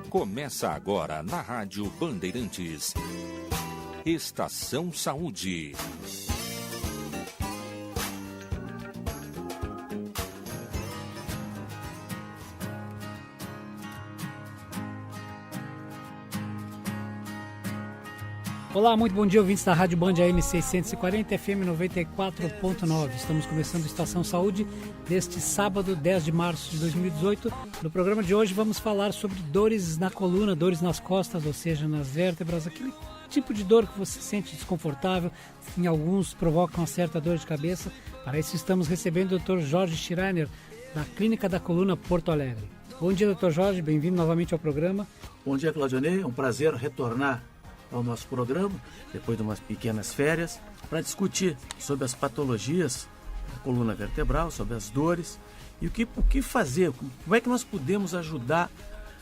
Começa agora na Rádio Bandeirantes. Estação Saúde. Olá, muito bom dia, ouvintes da Rádio Band AM 640 FM 94.9. Estamos começando a Estação Saúde deste sábado, 10 de março de 2018. No programa de hoje vamos falar sobre dores na coluna, dores nas costas, ou seja, nas vértebras, aquele tipo de dor que você sente desconfortável, em alguns provocam uma certa dor de cabeça. Para isso estamos recebendo o Dr. Jorge Schreiner, da Clínica da Coluna Porto Alegre. Bom dia, Dr. Jorge, bem-vindo novamente ao programa. Bom dia, Claudionei, é um prazer retornar ao nosso programa, depois de umas pequenas férias, para discutir sobre as patologias da coluna vertebral, sobre as dores e o que fazer, como é que nós podemos ajudar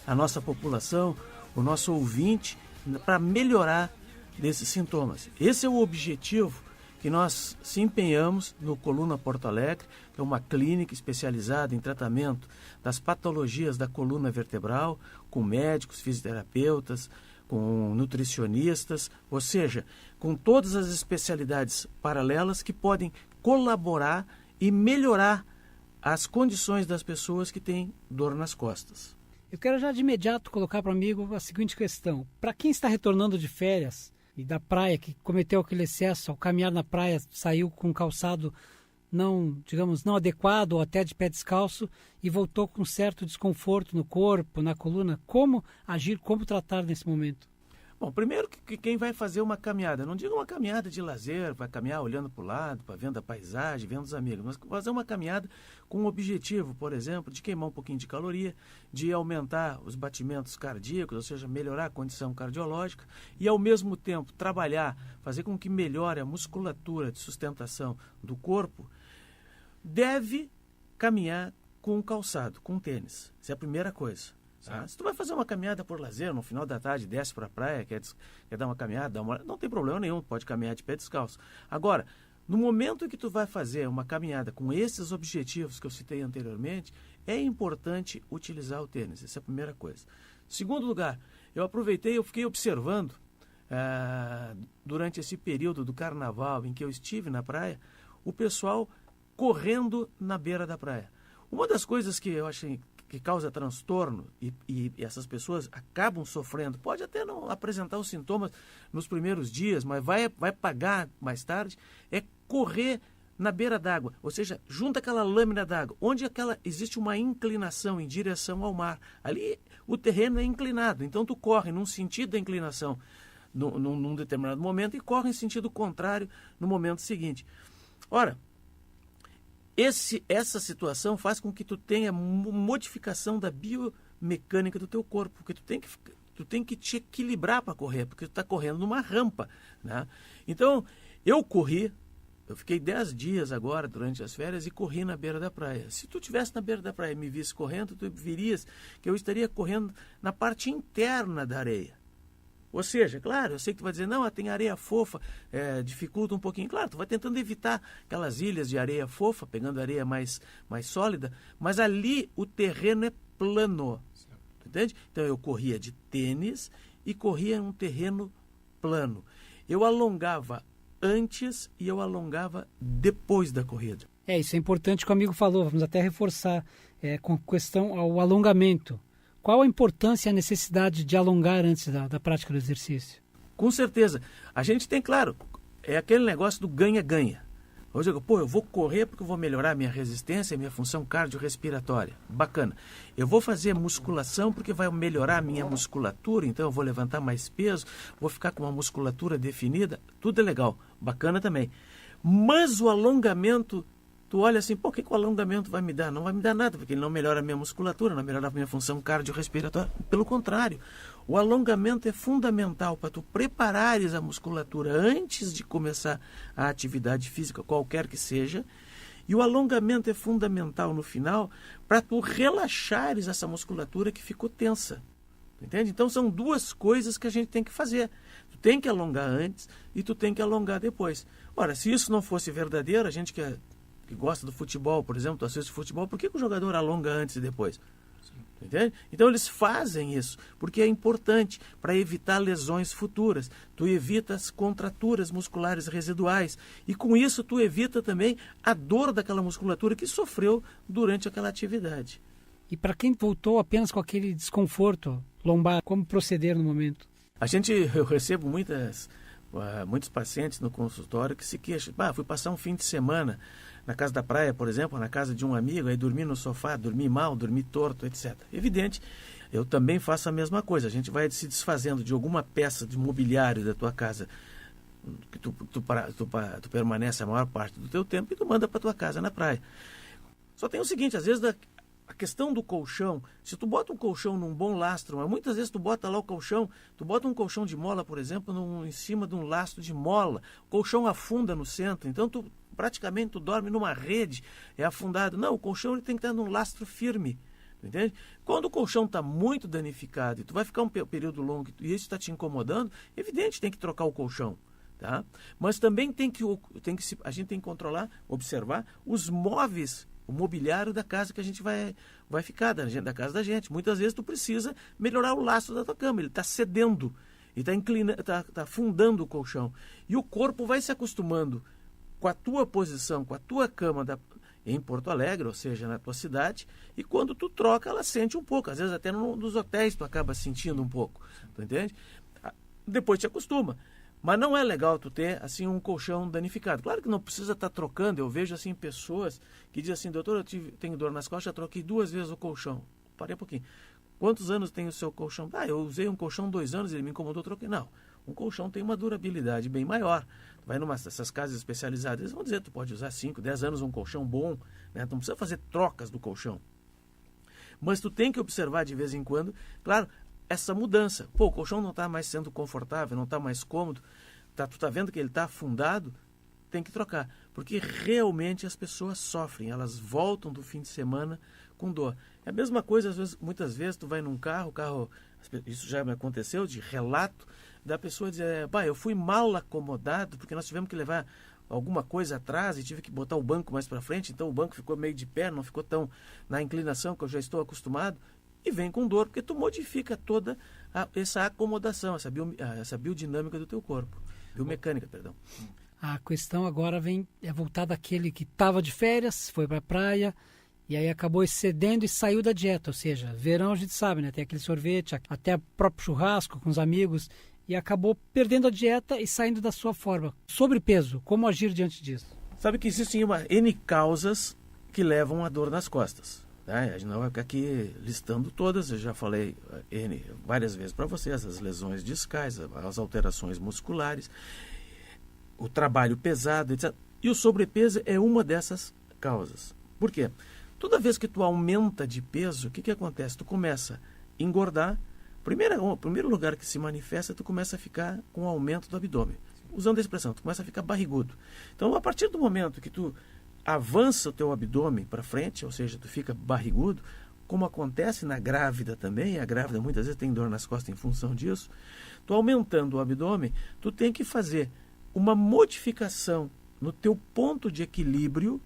a nossa população, o nosso ouvinte, para melhorar desses sintomas. Esse é o objetivo que nós se empenhamos no Coluna Porto Alegre, que é uma clínica especializada em tratamento das patologias da coluna vertebral, com médicos, fisioterapeutas, com nutricionistas, ou seja, com todas as especialidades paralelas que podem colaborar e melhorar as condições das pessoas que têm dor nas costas. Eu quero já de imediato colocar para o amigo a seguinte questão. Para quem está retornando de férias e da praia, que cometeu aquele excesso ao caminhar na praia, saiu com um calçado não adequado ou até de pé descalço e voltou com certo desconforto no corpo, na coluna, como agir, como tratar nesse momento? Bom, primeiro que quem vai fazer uma caminhada, não digo uma caminhada de lazer, vai caminhar olhando para o lado, vendo a paisagem, vendo os amigos, mas fazer uma caminhada com o objetivo, por exemplo, de queimar um pouquinho de caloria, de aumentar os batimentos cardíacos, ou seja, melhorar a condição cardiológica e, ao mesmo tempo, trabalhar, fazer com que melhore a musculatura de sustentação do corpo, deve caminhar com um calçado, com um tênis. Essa é a primeira coisa. Tá? Se tu vai fazer uma caminhada por lazer, no final da tarde desce para a praia, quer dar uma caminhada, não tem problema nenhum, pode caminhar de pé descalço. Agora, no momento em que tu vai fazer uma caminhada com esses objetivos que eu citei anteriormente, é importante utilizar o tênis. Essa é a primeira coisa. Segundo lugar, eu fiquei observando durante esse período do carnaval em que eu estive na praia, o pessoal correndo na beira da praia. Uma das coisas que eu achei que causa transtorno e essas pessoas acabam sofrendo, pode até não apresentar os sintomas nos primeiros dias, mas vai pagar mais tarde, é correr na beira d'água, ou seja, junto àquela lâmina d'água, onde existe uma inclinação em direção ao mar. Ali o terreno é inclinado, então tu corre num sentido da inclinação num determinado momento e corre em sentido contrário no momento seguinte. Ora, essa situação faz com que tu tenha modificação da biomecânica do teu corpo, porque tu tem que te equilibrar para correr, porque tu está correndo numa rampa, né? Então, eu fiquei 10 dias agora durante as férias e corri na beira da praia. Se tu estivesse na beira da praia e me visse correndo, tu virias que eu estaria correndo na parte interna da areia. Ou seja, claro, eu sei que tu vai dizer, não, tem areia fofa, dificulta um pouquinho. Claro, tu vai tentando evitar aquelas ilhas de areia fofa, pegando areia mais sólida, mas ali o terreno é plano, entende? Então eu corria de tênis e corria em um terreno plano. Eu alongava antes e eu alongava depois da corrida. Isso é importante que o amigo falou, vamos até reforçar com questão ao alongamento. Qual a importância e a necessidade de alongar antes da prática do exercício? Com certeza. A gente tem, claro, é aquele negócio do ganha-ganha. Ou seja, eu vou correr porque eu vou melhorar a minha resistência e minha função cardiorrespiratória. Bacana. Eu vou fazer musculação porque vai melhorar a minha musculatura, então eu vou levantar mais peso, vou ficar com uma musculatura definida. Tudo é legal. Bacana também. Mas o alongamento, tu olha assim, o que o alongamento vai me dar? Não vai me dar nada, porque ele não melhora a minha musculatura, não melhora a minha função cardiorrespiratória. Pelo contrário, o alongamento é fundamental para tu preparares a musculatura antes de começar a atividade física, qualquer que seja. E o alongamento é fundamental no final para tu relaxares essa musculatura que ficou tensa. Entende? Então são duas coisas que a gente tem que fazer. Tu tem que alongar antes e tu tem que alongar depois. Ora, se isso não fosse verdadeiro, a gente que que gosta do futebol, por exemplo, tu assiste futebol, por que o jogador alonga antes e depois? Entende? Então eles fazem isso, porque é importante para evitar lesões futuras. Tu evita as contraturas musculares residuais e com isso tu evita também a dor daquela musculatura que sofreu durante aquela atividade. E para quem voltou apenas com aquele desconforto lombar, como proceder no momento? Eu recebo muitos pacientes no consultório que se queixam. Fui passar um fim de semana na casa da praia, por exemplo, na casa de um amigo, aí dormi no sofá, dormi mal, dormi torto, etc. Evidente, eu também faço a mesma coisa. A gente vai se desfazendo de alguma peça de mobiliário da tua casa que tu permanece a maior parte do teu tempo e tu manda para tua casa na praia. Só tem o seguinte, às vezes a questão do colchão, se tu bota um colchão num bom lastro, mas muitas vezes tu bota lá o colchão, tu bota um colchão de mola, por exemplo, em cima de um lastro de mola, o colchão afunda no centro, então tu dorme numa rede, é afundado. Não, o colchão ele tem que estar num lastro firme, entende? Quando o colchão está muito danificado e tu vai ficar um período longo e isso está te incomodando, evidente, tem que trocar o colchão. Tá? Mas também a gente tem que controlar, observar os móveis, o mobiliário da casa que a gente vai ficar, da casa da gente. Muitas vezes tu precisa melhorar o lastro da tua cama, ele está cedendo, e está afundando o colchão. E o corpo vai se acostumando com a tua posição, com a tua cama em Porto Alegre, ou seja, na tua cidade, e quando tu troca, ela sente um pouco. Às vezes até nos hotéis tu acaba sentindo um pouco, tu entende? Depois te acostuma. Mas não é legal tu ter assim um colchão danificado. Claro que não precisa estar trocando. Eu vejo assim pessoas que dizem assim, doutor, tenho dor nas costas, já troquei 2 vezes o colchão. Parei um pouquinho. Quantos anos tem o seu colchão? Eu usei um colchão 2 anos, ele me incomodou, troquei. Não, um colchão tem uma durabilidade bem maior. Vai nessas casas especializadas, eles vão dizer, tu pode usar 5, 10 anos um colchão bom, né? Tu não precisa fazer trocas do colchão. Mas tu tem que observar de vez em quando, claro, essa mudança. O colchão não está mais sendo confortável, não está mais cômodo, tu está vendo que ele está afundado, tem que trocar. Porque realmente as pessoas sofrem, elas voltam do fim de semana com dor. É a mesma coisa, muitas vezes tu vai num carro, isso já me aconteceu, de relato, da pessoa dizer, eu fui mal acomodado, porque nós tivemos que levar alguma coisa atrás e tive que botar o banco mais para frente, então o banco ficou meio de pé, não ficou tão na inclinação que eu já estou acostumado, e vem com dor, porque tu modifica toda essa acomodação, essa biodinâmica do teu corpo, biomecânica, perdão. A questão agora é voltada àquele que estava de férias, foi para a praia, e aí acabou excedendo e saiu da dieta, ou seja, verão a gente sabe, né? Tem aquele sorvete, até o próprio churrasco com os amigos, e acabou perdendo a dieta e saindo da sua forma. Sobrepeso, como agir diante disso? Sabe que existem N causas que levam a dor nas costas. Tá? A gente não vai ficar aqui listando todas, eu já falei várias vezes para vocês, as lesões discais, as alterações musculares, o trabalho pesado, etc. E o sobrepeso é uma dessas causas. Por quê? Toda vez que tu aumenta de peso, o que acontece? Tu começa a engordar. O primeiro lugar que se manifesta, tu começa a ficar com aumento do abdômen. Usando a expressão, tu começa a ficar barrigudo. Então, a partir do momento que tu avança o teu abdômen para frente, ou seja, tu fica barrigudo, como acontece na grávida também, a grávida muitas vezes tem dor nas costas em função disso, tu aumentando o abdômen, tu tem que fazer uma modificação no teu ponto de equilíbrio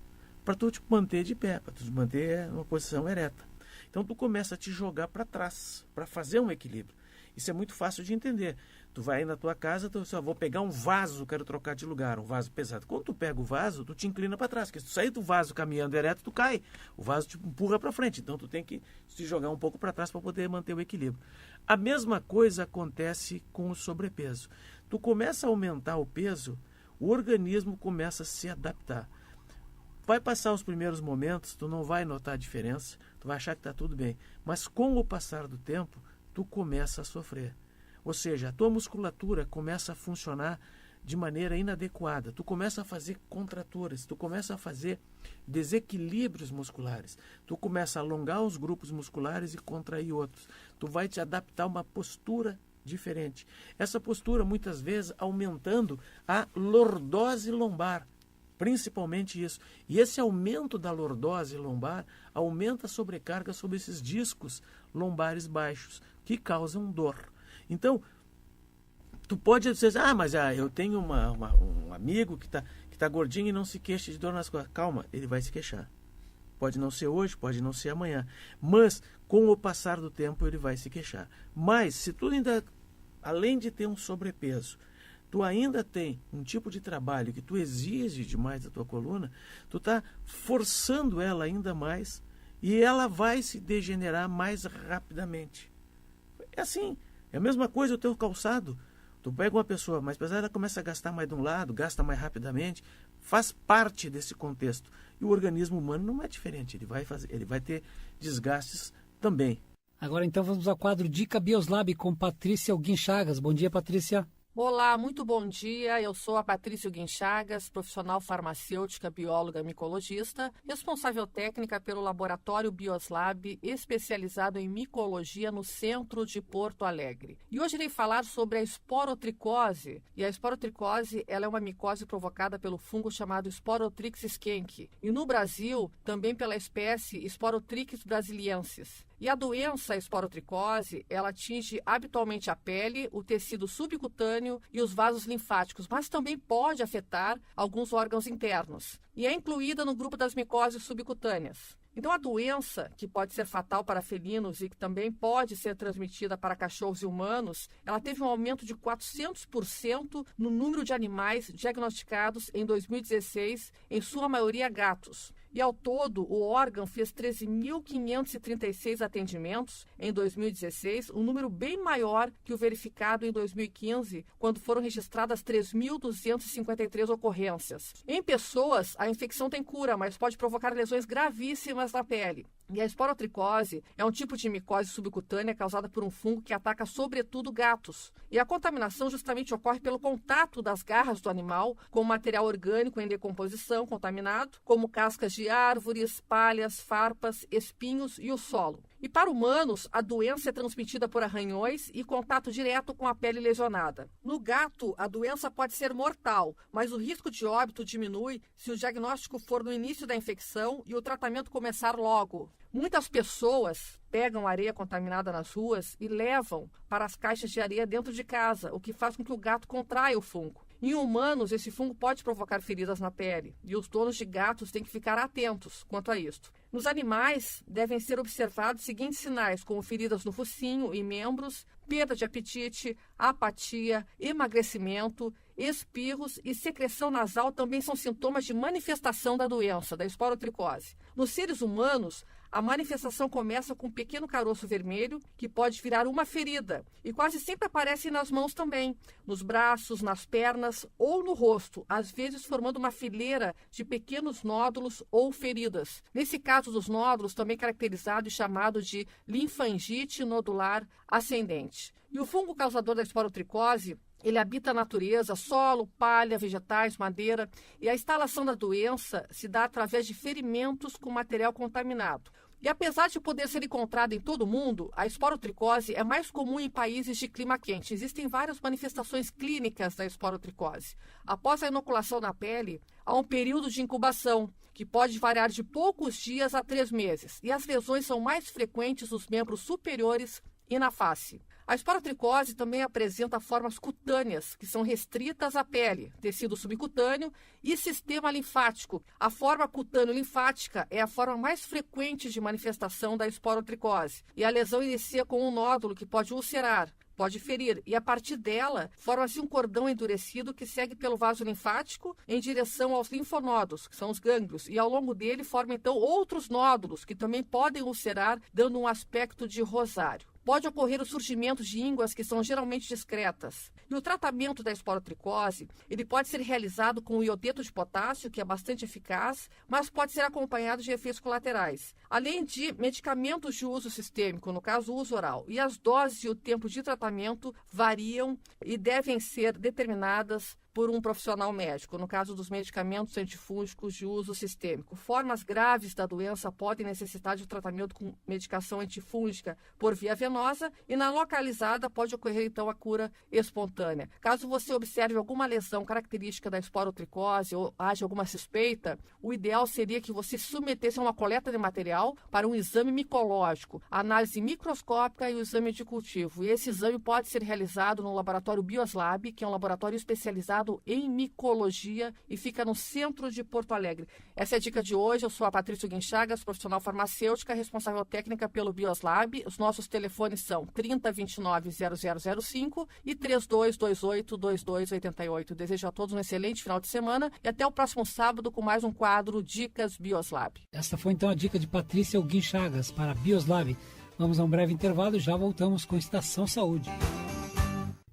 para tu te manter de pé, para tu te manter numa posição ereta. Então tu começa a te jogar para trás, para fazer um equilíbrio. Isso é muito fácil de entender. Tu vai aí na tua casa, vou pegar um vaso, quero trocar de lugar, um vaso pesado. Quando tu pega o vaso, tu te inclina para trás, porque se tu sair do vaso caminhando ereto, tu cai. O vaso te empurra para frente, então tu tem que te jogar um pouco para trás para poder manter o equilíbrio. A mesma coisa acontece com o sobrepeso. Tu começa a aumentar o peso, o organismo começa a se adaptar. Vai passar os primeiros momentos, tu não vai notar a diferença, tu vai achar que está tudo bem. Mas com o passar do tempo, tu começa a sofrer. Ou seja, a tua musculatura começa a funcionar de maneira inadequada. Tu começa a fazer contraturas, tu começa a fazer desequilíbrios musculares. Tu começa a alongar os grupos musculares e contrair outros. Tu vai te adaptar a uma postura diferente. Essa postura, muitas vezes, aumentando a lordose lombar. Principalmente isso. E esse aumento da lordose lombar aumenta a sobrecarga sobre esses discos lombares baixos, que causam dor. Então, tu pode dizer, mas eu tenho um amigo que tá está gordinho e não se queixa de dor nas costas. Calma, ele vai se queixar. Pode não ser hoje, pode não ser amanhã. Mas, com o passar do tempo, ele vai se queixar. Mas, se tu ainda, além de ter um sobrepeso, tu ainda tem um tipo de trabalho que tu exige demais da tua coluna, tu está forçando ela ainda mais e ela vai se degenerar mais rapidamente. É assim, é a mesma coisa o teu calçado. Tu pega uma pessoa mais pesada, ela começa a gastar mais de um lado, gasta mais rapidamente, faz parte desse contexto. E o organismo humano não é diferente, ele vai ter desgastes também. Agora então vamos ao quadro Dica Bioslab com Patrícia Alguin Chagas. Bom dia, Patrícia. Olá, muito bom dia. Eu sou a Patrícia Alguin Chagas, profissional farmacêutica, bióloga, micologista, responsável técnica pelo Laboratório Bioslab, especializado em micologia no centro de Porto Alegre. E hoje irei falar sobre a esporotricose. E a esporotricose ela é uma micose provocada pelo fungo chamado Sporotrix skenk. E no Brasil, também pela espécie Sporotrix brasiliensis. E a doença esporotricose, ela atinge habitualmente a pele, o tecido subcutâneo e os vasos linfáticos, mas também pode afetar alguns órgãos internos. E é incluída no grupo das micoses subcutâneas. Então, a doença, que pode ser fatal para felinos e que também pode ser transmitida para cachorros e humanos, ela teve um aumento de 400% no número de animais diagnosticados em 2016, em sua maioria gatos. E, ao todo, o órgão fez 13.536 atendimentos em 2016, um número bem maior que o verificado em 2015, quando foram registradas 3.253 ocorrências. Em pessoas, a infecção tem cura, mas pode provocar lesões gravíssimas na pele. E a esporotricose é um tipo de micose subcutânea causada por um fungo que ataca sobretudo gatos. E a contaminação justamente ocorre pelo contato das garras do animal com material orgânico em decomposição contaminado, como cascas de árvores, palhas, farpas, espinhos e o solo. E para humanos, a doença é transmitida por arranhões e contato direto com a pele lesionada. No gato, a doença pode ser mortal, mas o risco de óbito diminui se o diagnóstico for no início da infecção e o tratamento começar logo. Muitas pessoas pegam areia contaminada nas ruas e levam para as caixas de areia dentro de casa, o que faz com que o gato contraia o fungo. Em humanos, esse fungo pode provocar feridas na pele e os donos de gatos têm que ficar atentos quanto a isto. Nos animais, devem ser observados os seguintes sinais, como feridas no focinho e membros, perda de apetite, apatia, emagrecimento, espirros e secreção nasal também são sintomas de manifestação da doença, da esporotricose. Nos seres humanos, a manifestação começa com um pequeno caroço vermelho que pode virar uma ferida e quase sempre aparece nas mãos também, nos braços, nas pernas ou no rosto, às vezes formando uma fileira de pequenos nódulos ou feridas. Nesse caso dos nódulos, também caracterizado e chamado de linfangite nodular ascendente. E o fungo causador da esporotricose, ele habita a natureza, solo, palha, vegetais, madeira, e a instalação da doença se dá através de ferimentos com material contaminado. E apesar de poder ser encontrada em todo o mundo, a esporotricose é mais comum em países de clima quente. Existem várias manifestações clínicas da esporotricose. Após a inoculação na pele, há um período de incubação, que pode variar de poucos dias a 3 meses, e as lesões são mais frequentes nos membros superiores e na face. A esporotricose também apresenta formas cutâneas, que são restritas à pele, tecido subcutâneo e sistema linfático. A forma cutâneo-linfática é a forma mais frequente de manifestação da esporotricose. E a lesão inicia com um nódulo que pode ulcerar, pode ferir, e a partir dela forma-se um cordão endurecido que segue pelo vaso linfático em direção aos linfonodos, que são os gânglios, e ao longo dele forma então outros nódulos que também podem ulcerar, dando um aspecto de rosário. Pode ocorrer o surgimento de ínguas que são geralmente discretas. E o tratamento da esporotricose, ele pode ser realizado com o iodeto de potássio, que é bastante eficaz, mas pode ser acompanhado de efeitos colaterais. Além de medicamentos de uso sistêmico, no caso o uso oral. E as doses e o tempo de tratamento variam e devem ser determinadas por um profissional médico, no caso dos medicamentos antifúngicos de uso sistêmico. Formas graves da doença podem necessitar de tratamento com medicação antifúngica por via venosa e na localizada pode ocorrer então a cura espontânea. Caso você observe alguma lesão característica da esporotricose ou haja alguma suspeita, o ideal seria que você se submetesse a uma coleta de material para um exame micológico, a análise microscópica e o exame de cultivo. E esse exame pode ser realizado no laboratório Bioslab, que é um laboratório especializado especializado em micologia e fica no centro de Porto Alegre. Essa é a dica de hoje. Eu sou a Patrícia Guinchagas, profissional farmacêutica, responsável técnica pelo Bioslab. Os nossos telefones são 3029-0005 e 3228-2288. Desejo a todos um excelente final de semana e até o próximo sábado com mais um quadro Dicas Bioslab. Esta foi então a dica de Patrícia Guinchagas para Bioslab. Vamos a um breve intervalo e já voltamos com Estação Saúde.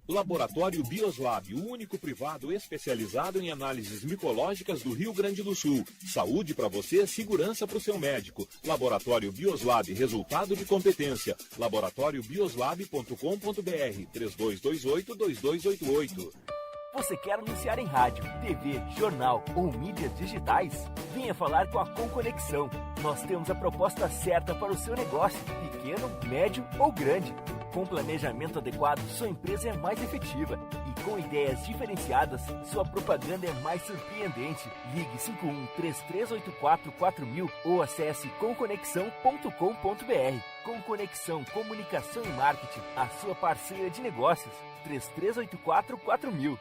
Laboratório Bioslab, o único privado especializado em análises micológicas do Rio Grande do Sul. Saúde para você, segurança para o seu médico. Laboratório Bioslab, resultado de competência. laboratóriobioslab.com.br 3228-2288. Você quer anunciar em rádio, TV, jornal ou mídias digitais? Venha falar com a Conconexão. Nós temos a proposta certa para o seu negócio, pequeno, médio ou grande. Com planejamento adequado, sua empresa é mais efetiva. E com ideias diferenciadas, sua propaganda é mais surpreendente. Ligue 51-3384-4000 ou acesse conconexão.com.br. Conconexão Comunicação e Marketing, a sua parceira de negócios. 3384-4000.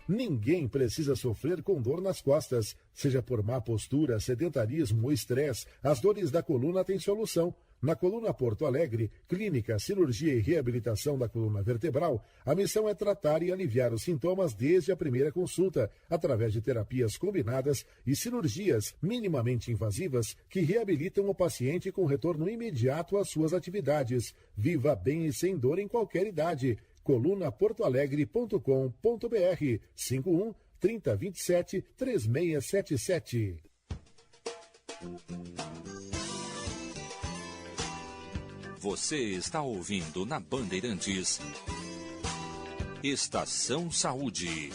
Ninguém precisa sofrer com dor nas costas. Seja por má postura, sedentarismo ou estresse, as dores da coluna têm solução. Na Coluna Porto Alegre, Clínica, Cirurgia e Reabilitação da Coluna Vertebral, a missão é tratar e aliviar os sintomas desde a primeira consulta, através de terapias combinadas e cirurgias minimamente invasivas que reabilitam o paciente com retorno imediato às suas atividades. Viva bem e sem dor em qualquer idade. colunaportoalegre.com.br 51 3027 3677. Você está ouvindo na Bandeirantes Estação Saúde.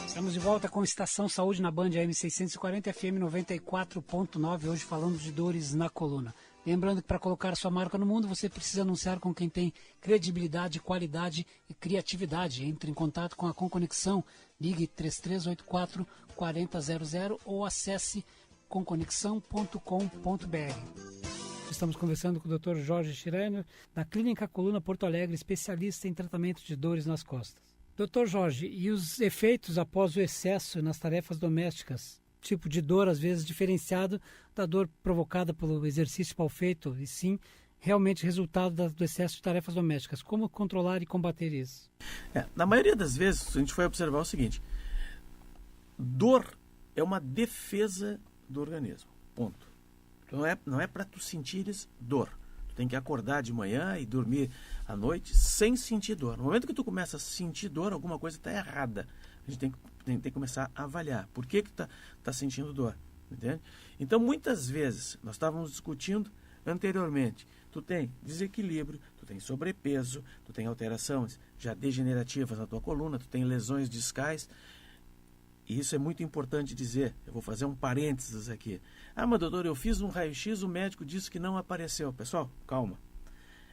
Estamos de volta com Estação Saúde na Band AM 640 FM 94.9, hoje falando de dores na coluna. Lembrando que para colocar sua marca no mundo, você precisa anunciar com quem tem credibilidade, qualidade e criatividade. Entre em contato com a Conconexão, ligue 3384-4000 ou acesse conconexão.com.br. Estamos conversando com o Dr. Jorge Schreiner, da Clínica Coluna Porto Alegre, especialista em tratamento de dores nas costas. Dr. Jorge, e os efeitos após o excesso nas tarefas domésticas? Tipo de dor, às vezes, diferenciado da dor provocada pelo exercício mal feito, e sim, realmente resultado do excesso de tarefas domésticas. Como controlar e combater isso? Na maioria das vezes, a gente vai observar o seguinte: dor é uma defesa do organismo, ponto. Não é para tu sentires dor. Tem que acordar de manhã e dormir à noite sem sentir dor. No momento que tu começa a sentir dor, alguma coisa está errada. A gente tem que começar a avaliar. Por que tá sentindo dor? Entende? Então, muitas vezes, nós estávamos discutindo anteriormente, tu tem desequilíbrio, tu tem sobrepeso, tu tem alterações já degenerativas na tua coluna, tu tem lesões discais. E isso é muito importante dizer. Eu vou fazer um parênteses aqui. Mas doutor, eu fiz um raio-x, o médico disse que não apareceu. Pessoal, calma.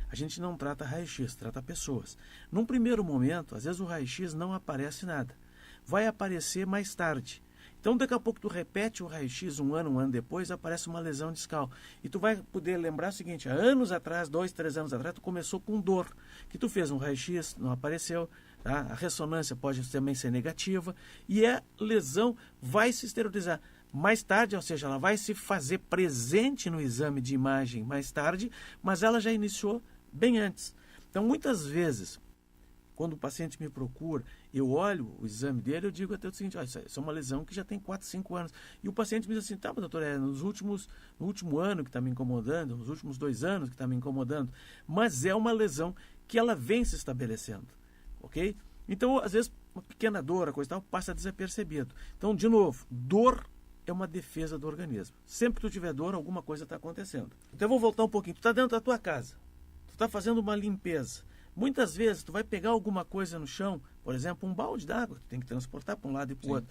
A gente não trata raio-x, trata pessoas. Num primeiro momento, às vezes o raio-x não aparece nada. Vai aparecer mais tarde. Então, daqui a pouco tu repete o raio-x um ano depois, aparece uma lesão discal. E tu vai poder lembrar o seguinte: há anos atrás, 2, 3 anos atrás, tu começou com dor. Que tu fez um raio-x, não apareceu. Tá? A ressonância pode também ser negativa. E a lesão vai se esterilizar mais tarde, ou seja, ela vai se fazer presente no exame de imagem mais tarde, mas ela já iniciou bem antes. Então, muitas vezes, quando o paciente me procura, eu olho o exame dele, eu digo até o seguinte: isso é uma lesão que já tem 4, 5 anos. E o paciente me diz assim: tá, mas doutor, no último ano que está me incomodando, nos últimos 2 anos que está me incomodando. Mas é uma lesão que ela vem se estabelecendo, ok? Então, às vezes, uma pequena dor, a coisa tal, passa desapercebido. Então, de novo, dor é uma defesa do organismo. Sempre que tu tiver dor, alguma coisa está acontecendo. Então, eu vou voltar um pouquinho. Tu está dentro da tua casa, tu está fazendo uma limpeza. Muitas vezes, tu vai pegar alguma coisa no chão, por exemplo, um balde d'água, tu tem que transportar para um lado e para o outro.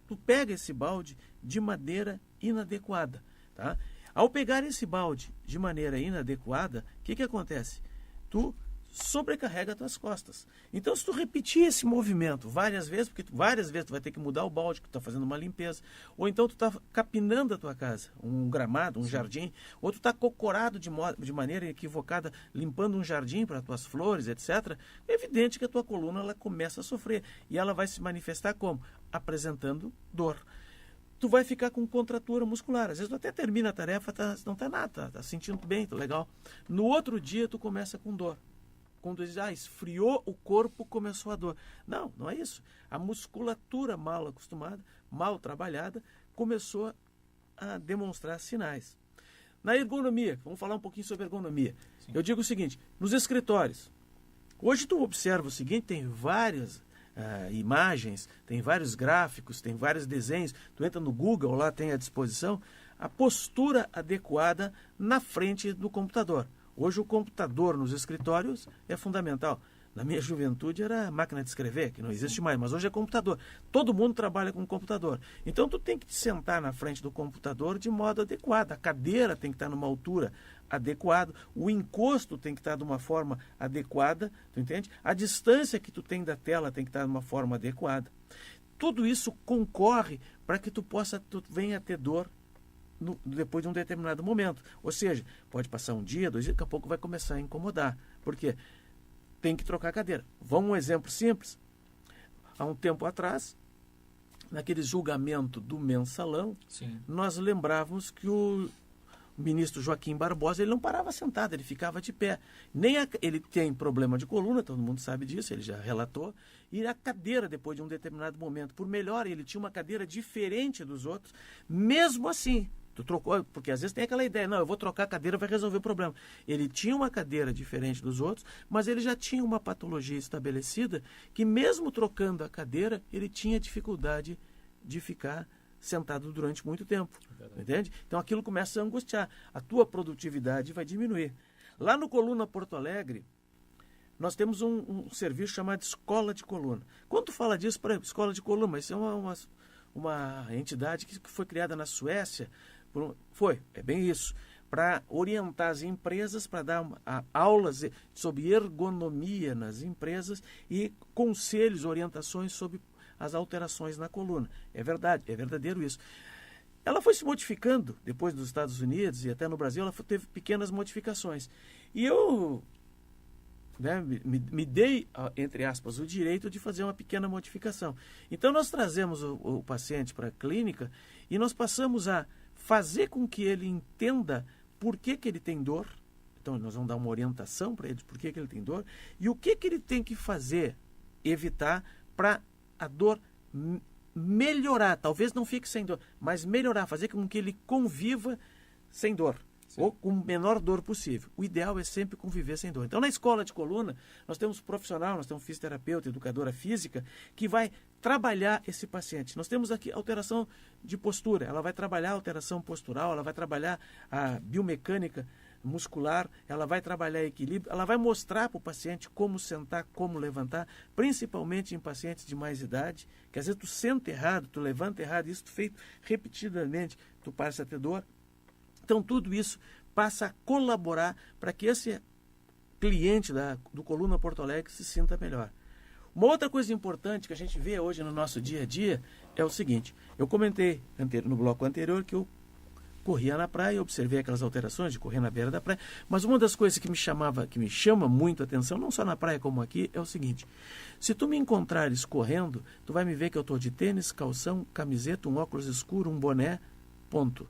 Tu pega esse balde de maneira inadequada. Tá? Ao pegar esse balde de maneira inadequada, o que acontece? Tu sobrecarrega as tuas costas. Então, se tu repetir esse movimento várias vezes, porque várias vezes tu vai ter que mudar o balde, que tu está fazendo uma limpeza, ou então tu está capinando a tua casa, um gramado, um jardim, ou tu está cocorado de maneira equivocada, limpando um jardim para as tuas flores, etc., é evidente que a tua coluna ela começa a sofrer. E ela vai se manifestar como? Apresentando dor. Tu vai ficar com contratura muscular. Às vezes tu até termina a tarefa, não está nada, tá sentindo bem, tá legal. No outro dia tu começa com dor. Quando diz, esfriou o corpo, começou a dor. Não, não é isso. A musculatura mal acostumada, mal trabalhada, começou a demonstrar sinais. Na ergonomia, vamos falar um pouquinho sobre ergonomia. Sim. Eu digo o seguinte, nos escritórios, hoje tu observa o seguinte, tem várias imagens, tem vários gráficos, tem vários desenhos, tu entra no Google, lá tem à disposição, a postura adequada na frente do computador. Hoje o computador nos escritórios é fundamental. Na minha juventude era máquina de escrever, que não existe mais, mas hoje é computador. Todo mundo trabalha com computador. Então tu tem que te sentar na frente do computador de modo adequado. A cadeira tem que estar numa altura adequada, o encosto tem que estar de uma forma adequada, tu entende? A distância que tu tem da tela tem que estar de uma forma adequada. Tudo isso concorre para que tu venha a ter dor depois de um determinado momento. Ou seja, pode passar um dia, 2 dias, daqui a pouco vai começar a incomodar. Por quê? Tem que trocar a cadeira. Vamos um exemplo simples. Há um tempo atrás, naquele julgamento do mensalão, sim, nós lembrávamos que o ministro Joaquim Barbosa ele não parava sentado, ele ficava de pé. Ele tem problema de coluna, todo mundo sabe disso, ele já relatou. E a cadeira, depois de um determinado momento, por melhor, ele tinha uma cadeira diferente dos outros. Mesmo assim, tu trocou, porque às vezes tem aquela ideia, não, eu vou trocar a cadeira, vai resolver o problema. Ele tinha uma cadeira diferente dos outros, mas ele já tinha uma patologia estabelecida que mesmo trocando a cadeira, ele tinha dificuldade de ficar sentado durante muito tempo. Entende? Então aquilo começa a angustiar. A tua produtividade vai diminuir. Lá no Coluna Porto Alegre, nós temos um serviço chamado Escola de Coluna. Quando tu fala disso, por exemplo, Escola de Coluna, mas isso é uma entidade que foi criada na Suécia, é bem isso, para orientar as empresas, para dar aulas sobre ergonomia nas empresas e conselhos, orientações sobre as alterações na coluna. É verdade, é verdadeiro isso. Ela foi se modificando depois dos Estados Unidos e até no Brasil, ela teve pequenas modificações. E eu me dei, entre aspas, o direito de fazer uma pequena modificação. Então nós trazemos o paciente para a clínica e nós passamos a fazer com que ele entenda por que ele tem dor. Então nós vamos dar uma orientação para ele de por que ele tem dor e o que ele tem que fazer, evitar para a dor melhorar, talvez não fique sem dor, mas melhorar, fazer com que ele conviva sem dor. Sim. Ou com a menor dor possível. O ideal é sempre conviver sem dor. Então, na escola de coluna, nós temos profissional, nós temos fisioterapeuta, educadora física, que vai trabalhar esse paciente. Nós temos aqui alteração de postura, ela vai trabalhar a alteração postural, ela vai trabalhar a biomecânica muscular, ela vai trabalhar equilíbrio, ela vai mostrar para o paciente como sentar, como levantar, principalmente em pacientes de mais idade, que às vezes tu senta errado, tu levanta errado, isso feito repetidamente, tu passa a ter dor. Então tudo isso passa a colaborar para que esse cliente do Coluna Porto Alegre se sinta melhor. Uma outra coisa importante que a gente vê hoje no nosso dia a dia é o seguinte, eu comentei no bloco anterior que eu corria na praia, observei aquelas alterações de correr na beira da praia, mas uma das coisas que me chama muito a atenção, não só na praia como aqui, é o seguinte, se tu me encontrares correndo, tu vai me ver que eu estou de tênis, calção, camiseta, um óculos escuro, um boné, ponto.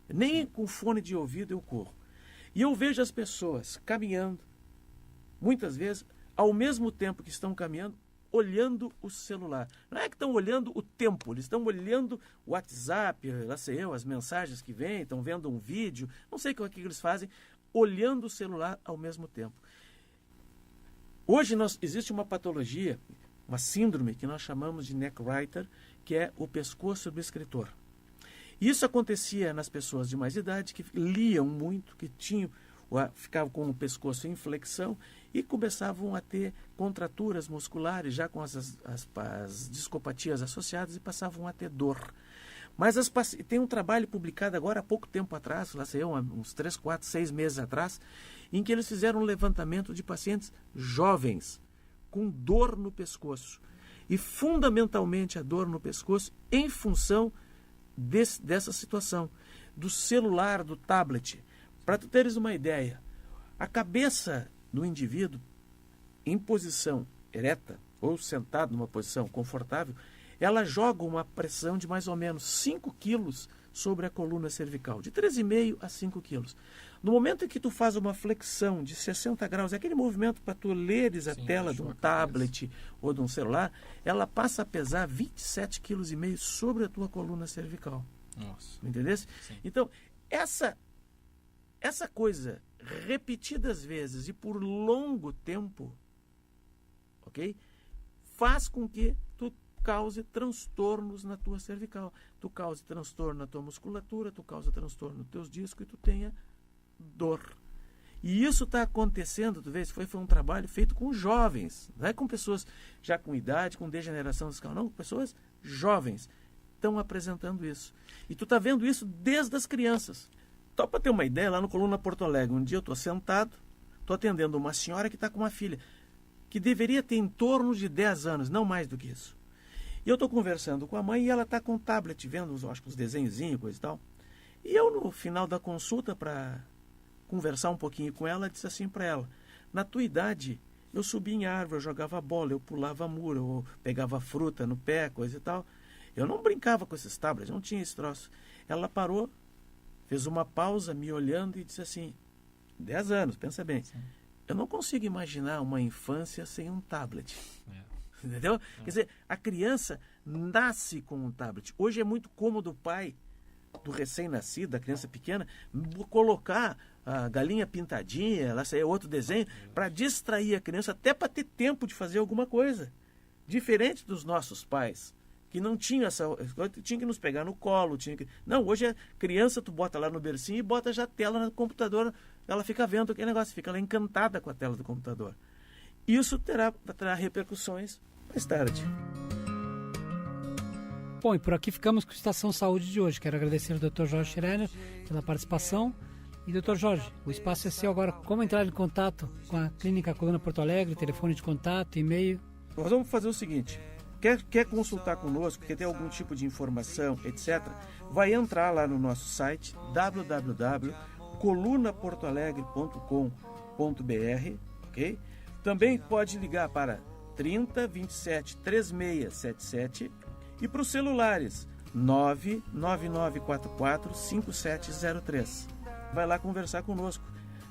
Nem com fone de ouvido eu corro. E eu vejo as pessoas caminhando, muitas vezes, ao mesmo tempo que estão caminhando, olhando o celular. Não é que estão olhando o tempo, eles estão olhando o WhatsApp, lá sei eu, as mensagens que vêm, estão vendo um vídeo, não sei o que eles fazem, olhando o celular ao mesmo tempo. Hoje existe uma patologia, uma síndrome que nós chamamos de neck writer, que é o pescoço do escritor. Isso acontecia nas pessoas de mais idade, que liam muito, que ficavam com o pescoço em flexão e começavam a ter contraturas musculares, já com as discopatias associadas, e passavam a ter dor. Mas tem um trabalho publicado agora há pouco tempo atrás, lá saiu uns 3, 4, 6 meses atrás, em que eles fizeram um levantamento de pacientes jovens com dor no pescoço. E fundamentalmente a dor no pescoço em função dessa situação, do celular, do tablet. Para tu teres uma ideia, a cabeça do indivíduo em posição ereta ou sentado numa posição confortável, ela joga uma pressão de mais ou menos 5 quilos sobre a coluna cervical, de 3,5 a 5 quilos. No momento em que tu faz uma flexão de 60 graus, é aquele movimento para tu leres a tela de um tablet ou de um celular, ela passa a pesar 27,5 kg sobre a tua coluna cervical. Nossa. Entendeu? Então, essa coisa repetidas vezes e por longo tempo, ok? Faz com que tu cause transtornos na tua cervical, tu cause transtorno na tua musculatura, tu cause transtorno nos teus discos e tu tenha dor. E isso está acontecendo, tu vê, foi um trabalho feito com jovens, não é com pessoas já com idade, com degeneração discal, não, com pessoas jovens estão apresentando isso. E tu está vendo isso desde as crianças. Só para ter uma ideia, lá no Coluna Porto Alegre, um dia eu estou sentado, estou atendendo uma senhora que está com uma filha, que deveria ter em torno de 10 anos, não mais do que isso. E eu estou conversando com a mãe e ela está com o tablet, vendo, acho que os desenhozinhos, coisa e tal. E eu, no final da consulta, para conversar um pouquinho com ela, disse assim para ela: na tua idade, eu subia em árvore, eu jogava bola, eu pulava muro, eu pegava fruta no pé, coisa e tal. Eu não brincava com esses tablets, não tinha esse troço. Ela parou, fez uma pausa, me olhando e disse assim, 10 anos, pensa bem. Sim. Eu não consigo imaginar uma infância sem um tablet. Entendeu? Quer dizer, a criança nasce com um tablet. Hoje é muito cômodo o pai do recém-nascido, da criança pequena, colocar a galinha pintadinha, lá saiu outro desenho, para distrair a criança, até para ter tempo de fazer alguma coisa. Diferente dos nossos pais, que não tinham essa... Tinha que nos pegar no colo, Não, hoje a criança, tu bota lá no bercinho e bota já a tela no computador, ela fica vendo aquele negócio, fica lá encantada com a tela do computador. Isso terá repercussões mais tarde. Bom, e por aqui ficamos com a Estação Saúde de hoje. Quero agradecer ao Dr. Jorge Schreiner pela participação. E, Dr. Jorge, o espaço é seu agora. Como entrar em contato com a Clínica Coluna Porto Alegre, telefone de contato, e-mail? Nós vamos fazer o seguinte, quer consultar conosco, quer ter algum tipo de informação, etc., vai entrar lá no nosso site www.colunaportoalegre.com.br, ok? Também pode ligar para 30 27 3677 e para os celulares 99944 5703. Vai lá conversar conosco,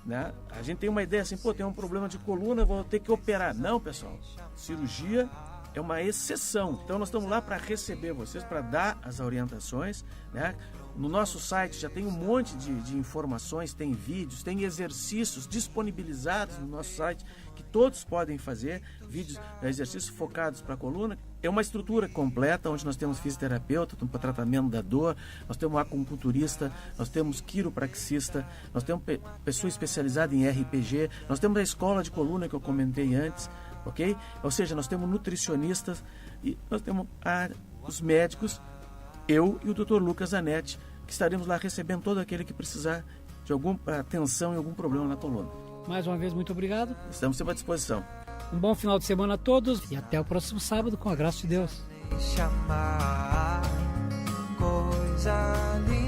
né? A gente tem uma ideia assim, tem um problema de coluna, vou ter que operar. Não, pessoal, cirurgia é uma exceção. Então nós estamos lá para receber vocês, para dar as orientações, né? No nosso site já tem um monte de informações, tem vídeos, tem exercícios disponibilizados no nosso site que todos podem fazer, vídeos, exercícios focados para a coluna. É uma estrutura completa, onde nós temos fisioterapeuta para tratamento da dor, nós temos acupunturista, nós temos quiropraxista, nós temos pessoa especializada em RPG, nós temos a escola de coluna que eu comentei antes, ok? Ou seja, nós temos nutricionistas e nós temos os médicos, eu e o Dr. Lucas Zanetti, que estaremos lá recebendo todo aquele que precisar de alguma atenção e algum problema na coluna. Mais uma vez, muito obrigado. Estamos sempre à disposição. Um bom final de semana a todos e até o próximo sábado, com a graça de Deus. Chamar coisa linda.